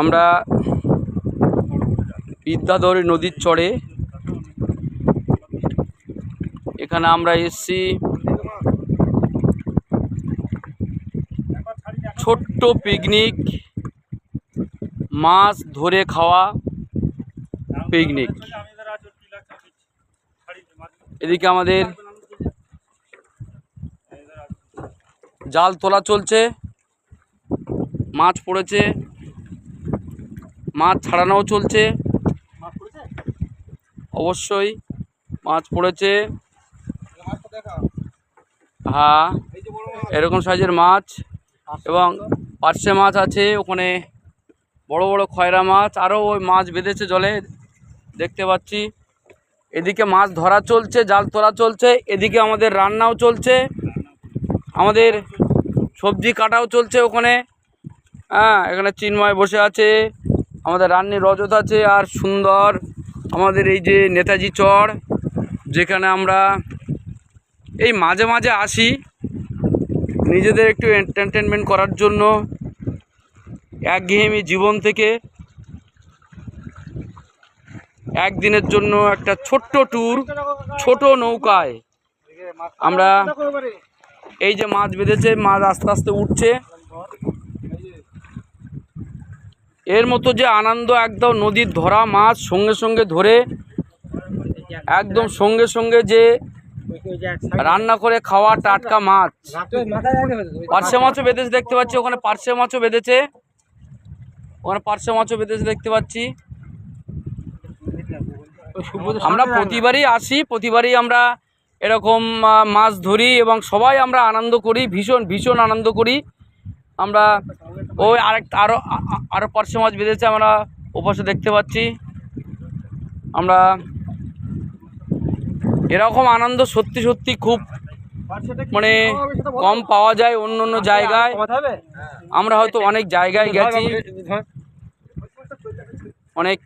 আমরা বিদ্যাধরী নদীর চরে এখানে আমরা এসেছি ছোট্ট পিকনিক, মাছ ধরে খাওয়া পিকনিক। এদিকে আমাদের জাল তোলা চলছে, মাছ পড়েছে, মাছ ছাড়ানোও চলছে। অবশ্যই মাছ পড়েছে, হ্যাঁ এরকম সাইজের মাছ, এবং পার্শে মাছ আছে ওখানে, বড় বড় খয়রা মাছ, আরও ওই মাছ বেঁধেছে জলে দেখতে পাচ্ছি। এদিকে মাছ ধরা চলছে, জাল তোলা চলছে, এদিকে আমাদের রান্নাও চলছে, আমাদের সবজি কাটাও চলছে ওখানে। হ্যাঁ, এখানে চিন্ময় বসে আছে, আমাদের রান্নি রজত আছে, আর সুন্দর আমাদের এই যে নেতাজি চর, যেখানে আমরা এই মাঝে মাঝে আসি নিজেদের একটু এন্টারটেনমেন্ট করার জন্য, একঘেয়েমি জীবন থেকে একদিনের জন্য একটা ছোট্ট ট্যুর, ছোট নৌকায় আমরা এই যে মাছ বেঁধেছে, মাছ আস্তে আস্তে উঠছে। এর মতো যে আনন্দ, একদম নদীর ধরা মাছ সঙ্গে সঙ্গে ধরে একদম সঙ্গে সঙ্গে যে রান্না করে খাওয়া টাটকা মাছ। পার্শে মাছও বেঁধেছে দেখতে পাচ্ছি, ওখানে পার্শে মাছও বেঁধেছে, ওখানে পার্শে মাছও বেঁধেছে দেখতে পাচ্ছি। আমরা প্রতিবারই আসি, প্রতিবারই আমরা এরকম মাছ ধরি এবং সবাই আমরা আনন্দ করি, ভীষণ ভীষণ আনন্দ করি আমরা। ওই আরও পার্শে মাছ বেঁধেছে, আমরা ওপাশে দেখতে পাচ্ছি। আমরা এরকম আনন্দ সত্যি সত্যি খুব মানে কম পাওয়া যায় অন্য অন্য জায়গায়। আমরা হয়তো অনেক জায়গায় গেছি, অনেক